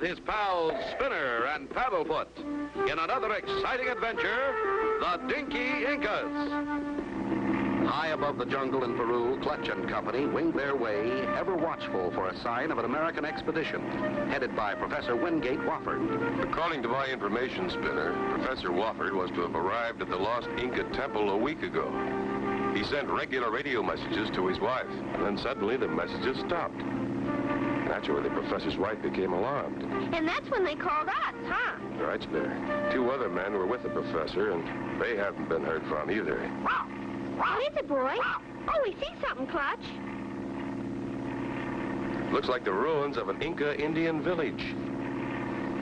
his pals Spinner and Paddlefoot in another exciting adventure, the Dinky Incas. High above the jungle in Peru, Clutch and Company winged their way, ever watchful for a sign of an American expedition, headed by Professor Wingate Wofford. According to my information, Spinner, Professor Wofford was to have arrived at the lost Inca temple a week ago. He sent regular radio messages to his wife, and then suddenly the messages stopped. Naturally, the professor's wife became alarmed. And that's when they called us, huh? Right, Spinner. 2 other men were with the professor, and they haven't been heard from either. What is it, boy? Oh, we see something, Clutch. Looks like the ruins of an Inca Indian village.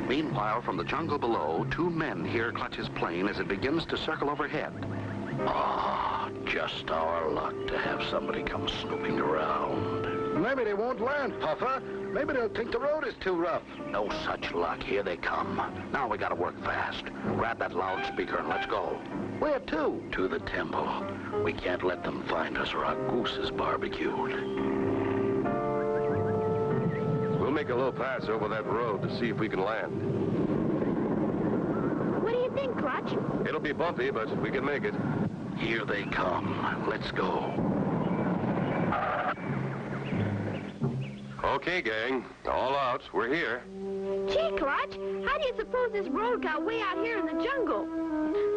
Meanwhile, from the jungle below, 2 men hear Clutch's plane as it begins to circle overhead. Ah, just our luck to have somebody come snooping around. Maybe they won't land, Puffer. Maybe they'll think the road is too rough. No such luck. Here they come. Now we gotta work fast. Grab that loudspeaker and let's go. Where to? To the temple. We can't let them find us or our goose is barbecued. We'll make a low pass over that road to see if we can land. What do you think, Clutch? It'll be bumpy, but we can make it. Here they come. Let's go. Okay, gang. All out. We're here. Gee, Clutch, how do you suppose this road got way out here in the jungle?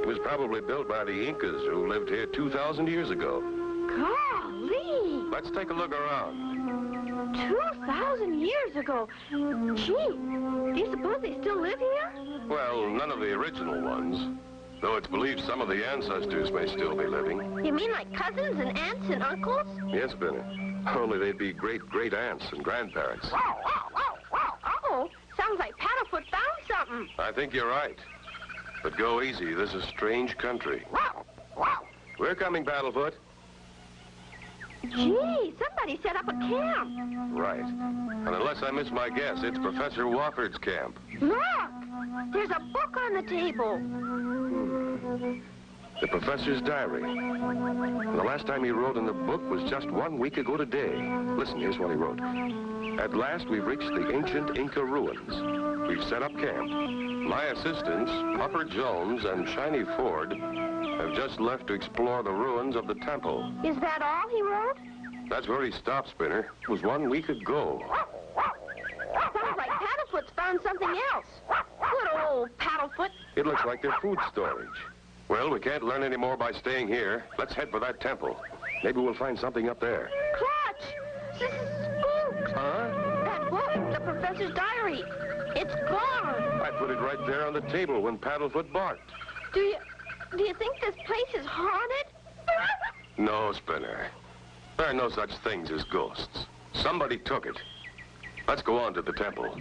It was probably built by the Incas who lived here 2,000 years ago. Golly! Let's take a look around. 2,000 years ago. Gee, do you suppose they still live here? Well, none of the original ones. Though it's believed some of the ancestors may still be living. You mean like cousins and aunts and uncles? Yes, Benny. Only they'd be great-great-aunts and grandparents. Uh-oh, sounds like Paddlefoot found something. I think you're right. But go easy. This is strange country. We're coming, Paddlefoot. Gee, somebody set up a camp. Right. And unless I miss my guess, it's Professor Wofford's camp. Look, there's a book on the table. The professor's diary. And the last time he wrote in the book was just 1 week ago today. Listen, here's what he wrote. At last, we've reached the ancient Inca ruins. We've set up camp. My assistants, Puffer Jones and Shiny Ford, have just left to explore the ruins of the temple. Is that all he wrote? That's where he stopped, Spinner. It was 1 week ago. Sounds like Paddlefoot's found something else. Good old Paddlefoot. It looks like their food storage. Well, we can't learn any more by staying here. Let's head for that temple. Maybe we'll find something up there. Clutch! This is spooked. Huh? That book, the professor's diary. It's gone. I put it right there on the table when Paddlefoot barked. Do you think this place is haunted? No, Spinner. There are no such things as ghosts. Somebody took it. Let's go on to the temple.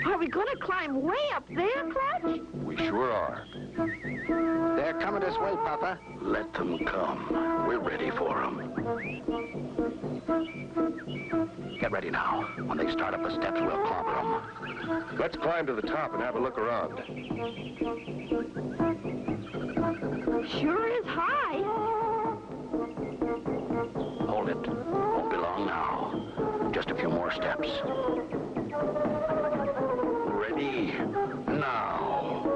Are we going to climb way up there, Clutch? We sure are. They're coming this way, Puffer. Let them come. We're ready for them. Get ready now. When they start up the steps, we'll clobber them. Let's climb to the top and have a look around. Sure is high. Hold it. Won't be long now. Just a few more steps. Ready? Now.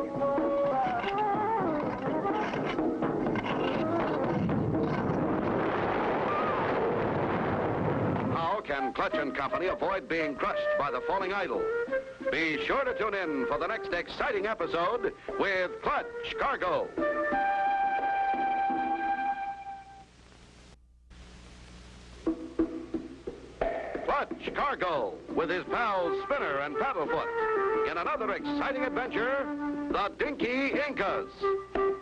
How can Clutch and Company avoid being crushed by the falling idol? Be sure to tune in for the next exciting episode with Clutch Cargo. Clutch Cargo with his pals Spinner and Paddlefoot in another exciting adventure, the Dinky Incas.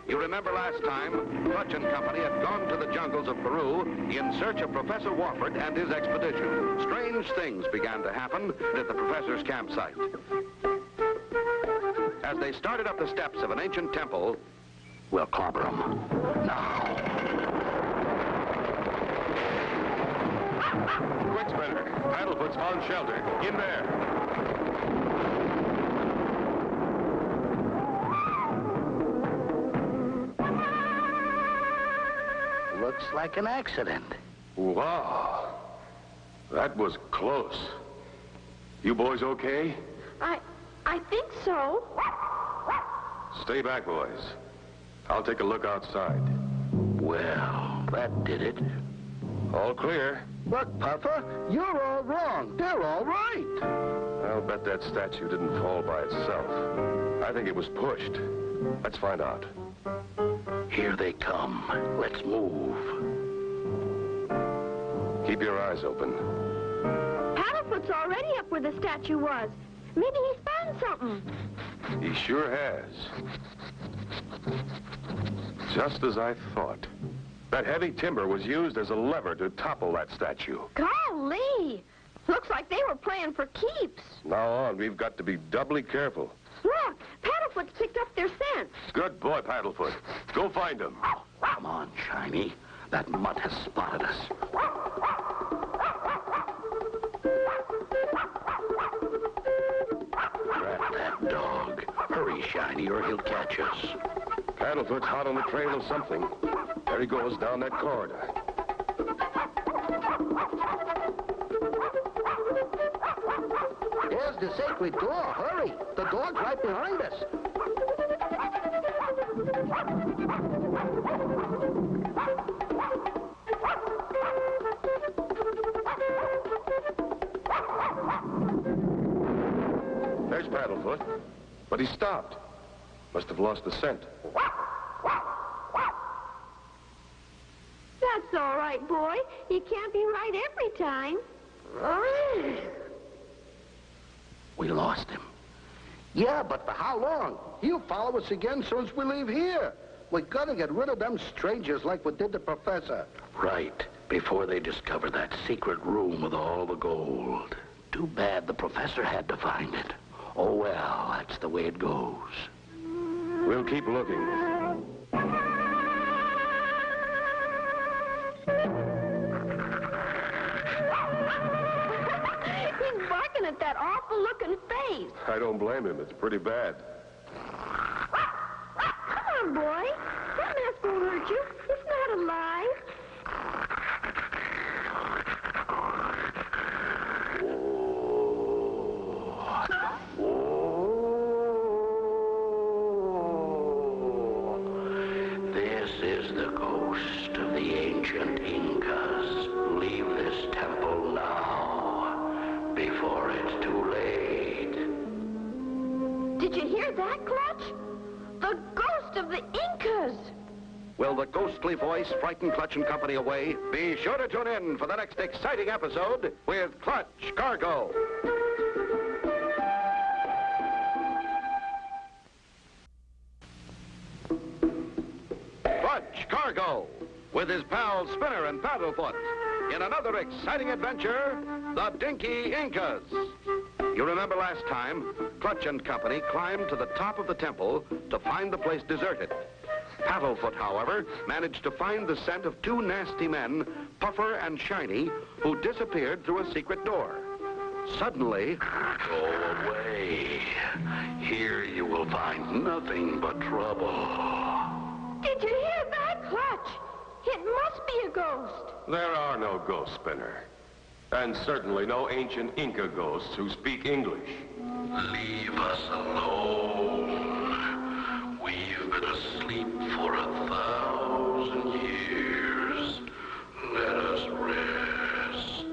You remember last time, Clutch and Company had gone to the jungles of Peru in search of Professor Wofford and his expedition. Strange things began to happen at the professor's campsite. As they started up the steps of an ancient temple, We'll clobber them. Now. Quick, Spinner. Paddlefoot's found shelter. In there. Looks like an accident. Wow. That was close. You boys okay? I think so. Stay back, boys. I'll take a look outside. Well, that did it. All clear. Look, Puffer, you're all wrong. They're all right. I'll bet that statue didn't fall by itself. I think it was pushed. Let's find out. Here they come. Let's move. Keep your eyes open. Paddlefoot's already up where the statue was. Maybe he's found something. He sure has. Just as I thought. That heavy timber was used as a lever to topple that statue. Golly! Looks like they were playing for keeps. Now on, we've got to be doubly careful. Look, Paddlefoot's picked up their scent. Good boy, Paddlefoot. Go find him. Come on, Shiny. That mutt has spotted us. Grab that dog. Hurry, Shiny, or he'll catch us. Paddlefoot's hot on the trail of something. There he goes down that corridor. There's the sacred door. Hurry. The dog's right behind us. There's Paddlefoot. But he stopped. Must have lost the scent. That's all right, boy. You can't be right every time. We lost him. Yeah, but for how long? He'll follow us again as soon as we leave here. We gotta get rid of them strangers like we did the professor. Right, before they discover that secret room with all the gold. Too bad the professor had to find it. Oh, well, that's the way it goes. We'll keep looking. He's barking at that awful-looking face. I don't blame him. It's pretty bad. Come on, boy. That mask won't hurt you. It's not alive. This is the ghost of the ancient Incas. Leave this temple now, before it's too late. Did you hear that, Clutch? The ghost of the Incas. Will the ghostly voice frighten Clutch and Company away? Be sure to tune in for the next exciting episode with Clutch Cargo. Clutch Cargo, with his pals Spinner and Paddlefoot, in another exciting adventure, the Dinky Incas. You remember last time, Clutch and Company climbed to the top of the temple to find the place deserted. Paddlefoot, however, managed to find the scent of two nasty men, Puffer and Shiny, who disappeared through a secret door. Suddenly... Go away. Here you will find nothing but trouble. Did you hear that, Clutch? It must be a ghost. There are no ghosts, Spinner. And certainly no ancient Inca ghosts who speak English. Leave us alone. We've been asleep for 1,000 years. Let us rest.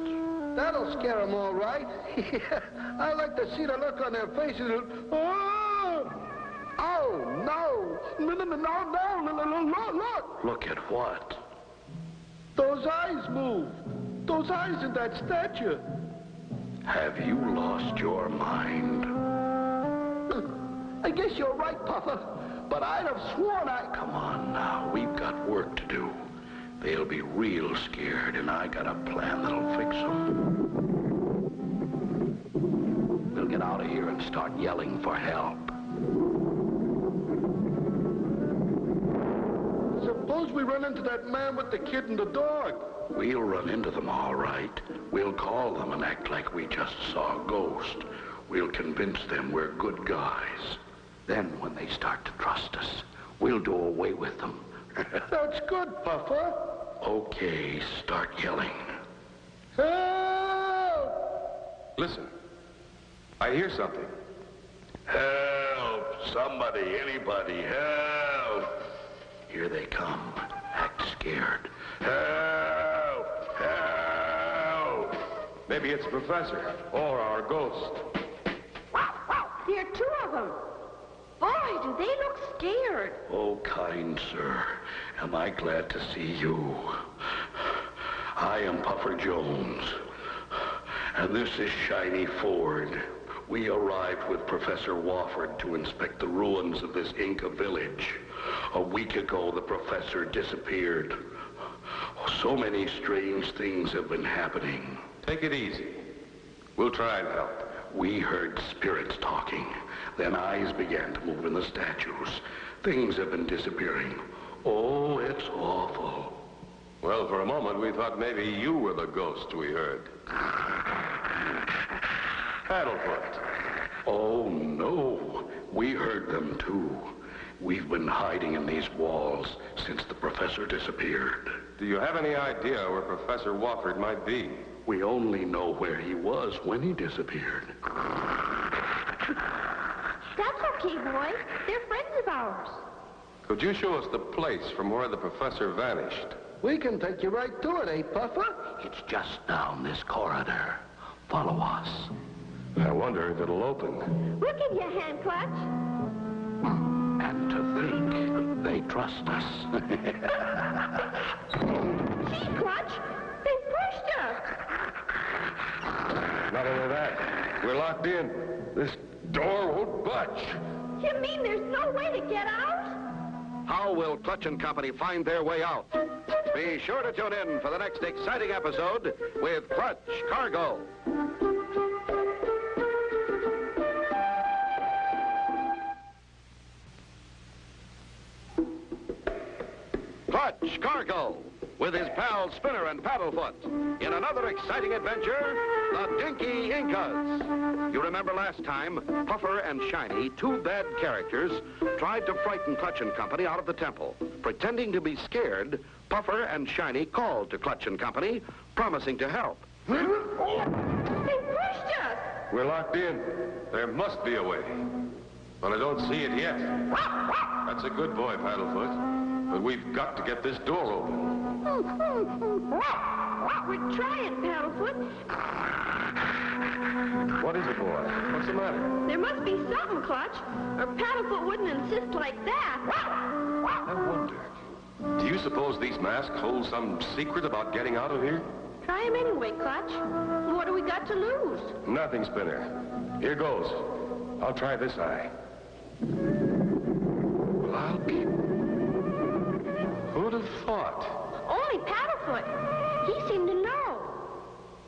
That'll scare them all right. I like to see the look on their faces. Oh! Oh, no! No, look! Look at what? Those eyes move. Those eyes in that statue. Have you lost your mind? I guess you're right, Puffer. But I'd have sworn Come on now, we've got work to do. They'll be real scared, and I got a plan that'll fix them. We'll get out of here and start yelling for help. Suppose we run into that man with the kid and the dog. We'll run into them all right. We'll call them and act like we just saw a ghost. We'll convince them we're good guys. Then when they start to trust us, we'll do away with them. That's good, Puffer. Okay, start yelling. Help! Listen. I hear something. Help! Somebody, anybody, help! Here they come. Act scared. Help! Help! Maybe it's Professor or our ghost. There are two of them. Boy, do they look scared. Oh, kind sir, am I glad to see you. I am Puffer Jones, and this is Shiny Ford. We arrived with Professor Wofford to inspect the ruins of this Inca village. A week ago, the professor disappeared. So many strange things have been happening. Take it easy. We'll try and help. We heard spirits talking. Then eyes began to move in the statues. Things have been disappearing. Oh, it's awful. Well, for a moment, we thought maybe you were the ghost we heard. Paddlefoot. Oh, no. We heard them, too. We've been hiding in these walls since the professor disappeared. Do you have any idea where Professor Wofford might be? We only know where he was when he disappeared. That's okay, boy. They're friends of ours. Could you show us the place from where the professor vanished? We can take you right to it, eh, Puffer? It's just down this corridor. Follow us. I wonder if it'll open. We'll give you a hand, Clutch. And to think they trust us. Gee, Clutch, they pushed us. Not only that, we're locked in. This door won't budge. You mean there's no way to get out? How will Clutch and Company find their way out? Be sure to tune in for the next exciting episode with Clutch Cargo. Clutch Cargo, with his pals Spinner and Paddlefoot, in another exciting adventure, the Dinky Incas. You remember last time, Puffer and Shiny, two bad characters, tried to frighten Clutch and Company out of the temple. Pretending to be scared, Puffer and Shiny called to Clutch and Company, promising to help. They pushed us. We're locked in. There must be a way. But I don't see it yet. That's a good boy, Paddlefoot. But we've got to get this door open. We're trying, Paddlefoot. What is it, boy? What's the matter? There must be something, Clutch, or Paddlefoot wouldn't insist like that. I wonder. Do you suppose these masks hold some secret about getting out of here? Try him anyway, Clutch. What do we got to lose? Nothing, Spinner. Here goes. I'll try this eye. Well, I'll be... Who'd have thought? Only Paddlefoot. He seemed to know.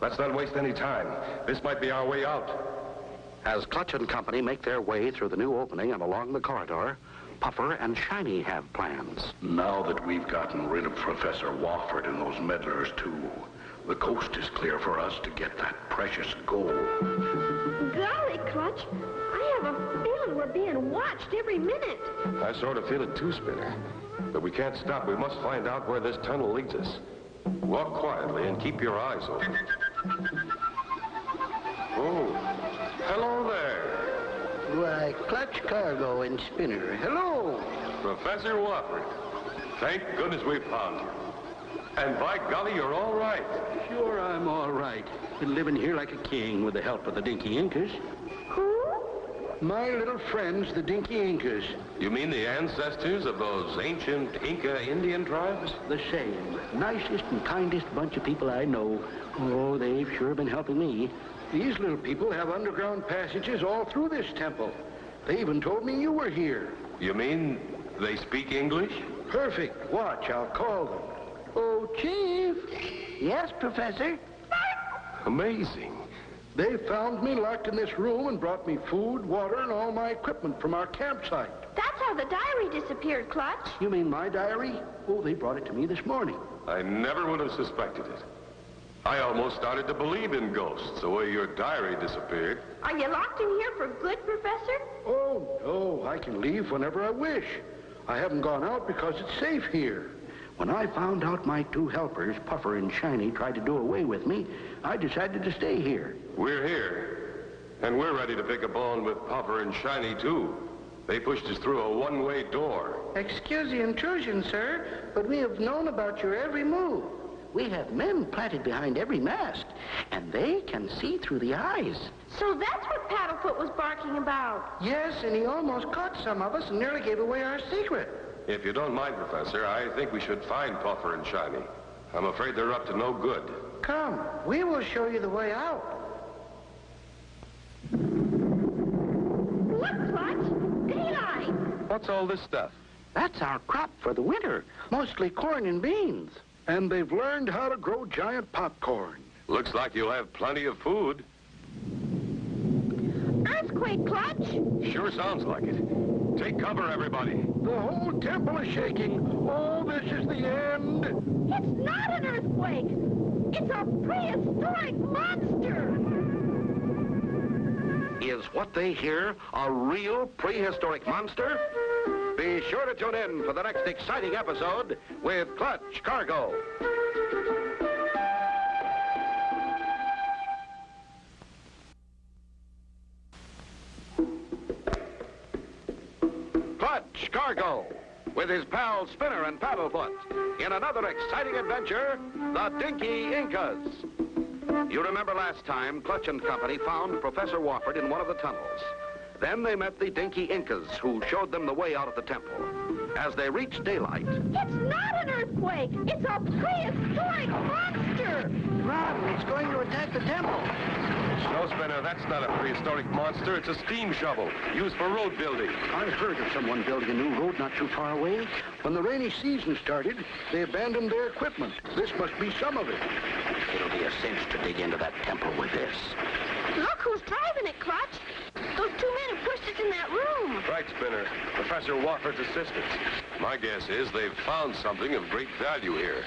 Let's not waste any time. This might be our way out. As Clutch and Company make their way through the new opening and along the corridor, Puffer and Shiny have plans. Now that we've gotten rid of Professor Wofford and those meddlers, too, the coast is clear for us to get that precious gold. Golly, Clutch, I have a feeling we're being watched every minute. I sort of feel it too, Spinner. But we can't stop. We must find out where this tunnel leads us. Walk quietly and keep your eyes open. Oh, hello there. Why, Clutch Cargo and Spinner. Hello. Professor Wofford. Thank goodness we found you. And by golly, you're all right. Sure, I'm all right. Been living here like a king with the help of the Dinky Incas. Who? My little friends, the Dinky Incas. You mean the ancestors of those ancient Inca Indian tribes? The same. Nicest and kindest bunch of people I know. Oh, they've sure been helping me. These little people have underground passages all through this temple. They even told me you were here. You mean they speak English? Perfect. Watch, I'll call them. Oh, Chief. Yes, Professor? Amazing. They found me locked in this room and brought me food, water, and all my equipment from our campsite. That's how the diary disappeared, Clutch. You mean my diary? Oh, they brought it to me this morning. I never would have suspected it. I almost started to believe in ghosts the way your diary disappeared. Are you locked in here for good, Professor? Oh, no, I can leave whenever I wish. I haven't gone out because it's safe here. When I found out my two helpers, Puffer and Shiny, tried to do away with me, I decided to stay here. We're here. And we're ready to pick a bone with Puffer and Shiny, too. They pushed us through a one-way door. Excuse the intrusion, sir, but we have known about your every move. We have men planted behind every mask, and they can see through the eyes. So that's what Paddlefoot was barking about. Yes, and he almost caught some of us and nearly gave away our secret. If you don't mind, Professor, I think we should find Puffer and Shiny. I'm afraid they're up to no good. Come, we will show you the way out. Look, Clutch! Daylight! What's all this stuff? That's our crop for the winter, mostly corn and beans. And they've learned how to grow giant popcorn. Looks like you'll have plenty of food. Earthquake, Clutch! Sure sounds like it. Take cover, everybody. The whole temple is shaking. Oh, this is the end. It's not an earthquake! It's a prehistoric monster! Is what they hear a real prehistoric monster? Be sure to tune in for the next exciting episode with Clutch Cargo. Clutch Cargo, with his pals Spinner and Paddlefoot, in another exciting adventure, the Dinky Incas. You remember last time, Clutch and Company found Professor Wofford in one of the tunnels. Then they met the Dinky Incas, who showed them the way out of the temple. As they reached daylight... It's not an earthquake! It's a prehistoric monster! Run, it's going to attack the temple. No, Spinner, that's not a prehistoric monster. It's a steam shovel, used for road building. I heard of someone building a new road not too far away. When the rainy season started, they abandoned their equipment. This must be some of it. It'll be a cinch to dig into that temple with this. Look who's driving it, Clutch! Those two men who pushed us in that room! Right, Spinner. Professor Wofford's assistants. My guess is they've found something of great value here,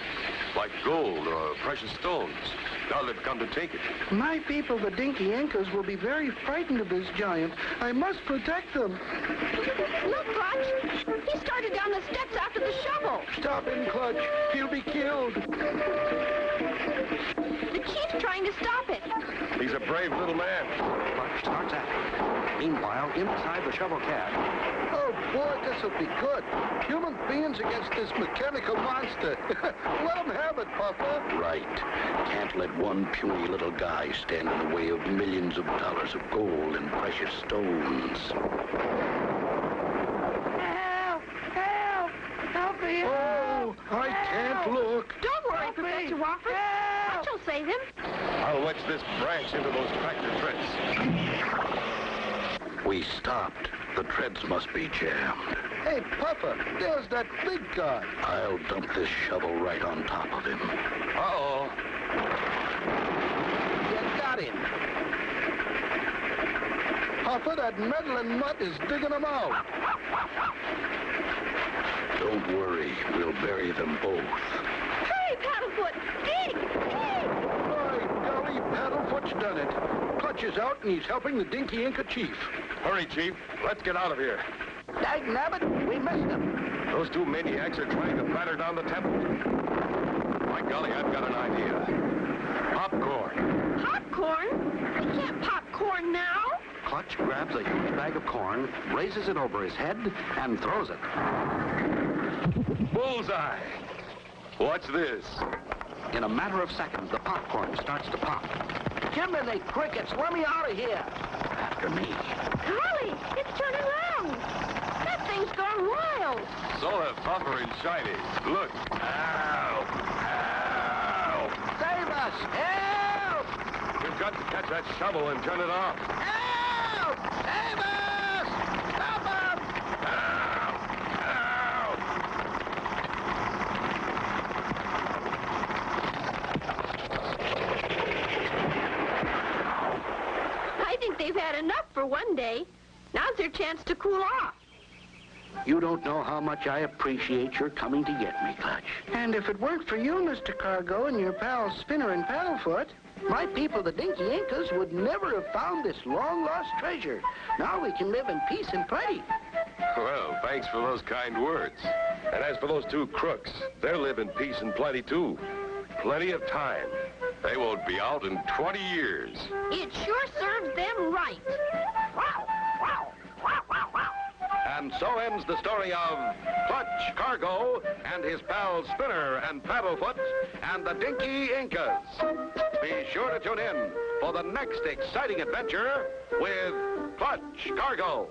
like gold or precious stones. Now they've come to take it. My people, the Dinky Incas, will be very frightened of this giant. I must protect them. Look, Clutch! He started down the steps after the shovel! Stop him, Clutch. He'll be killed. The chief's trying to stop it. He's a brave little man. Clutch starts after him. Meanwhile, inside the shovel cab. Oh, boy, this'll be good. Human beings against this mechanical monster. Let him have it, Puffer. Right. Can't let one puny little guy stand in the way of millions of dollars of gold and precious stones. Help! Help! Help me! Oh, I can't look. Don't worry, Professor Wofford. Clutch will save him. I'll wedge this branch into those tractor treads. We stopped. The treads must be jammed. Hey, Puffer, there's that big guy. I'll dump this shovel right on top of him. Uh-oh. You got him. Puffer, that meddling nut is digging him out. Don't worry. We'll bury them both. Hurry, Paddlefoot! Dig! Dig! By golly, Paddlefoot's done it. Clutch is out, and he's helping the Dinky Inca chief. Hurry, Chief. Let's get out of here. Dagnabbit, we missed him. Those two maniacs are trying to batter down the temple. By golly, I've got an idea. Popcorn. Popcorn? We can't pop corn now. Clutch grabs a huge bag of corn, raises it over his head, and throws it. Bullseye. What's this? In a matter of seconds, the popcorn starts to pop. Jiminy crickets, let me out of here. After me. Golly, it's turning around. That thing's gone wild. So have Puffer and Shiny. Look. Ow! Ow! Save us! Help! We've got to catch that shovel and turn it off. Help! Save us! Stop them! Ow! Ow! I think they've had enough for one day. Now's their chance to cool off. You don't know how much I appreciate your coming to get me, Clutch. And if it weren't for you, Mr. Cargo, and your pals Spinner and Paddlefoot, My people, the Dinky Incas, would never have found this long-lost treasure. Now we can live in peace and plenty. Well, thanks for those kind words. And as for those two crooks, they'll live in peace and plenty, too. Plenty of time. They won't be out in 20 years. It sure serves them right. right. And so ends the story of Clutch Cargo and his pals Spinner and Paddlefoot and the Dinky Incas. Be sure to tune in for the next exciting adventure with Clutch Cargo.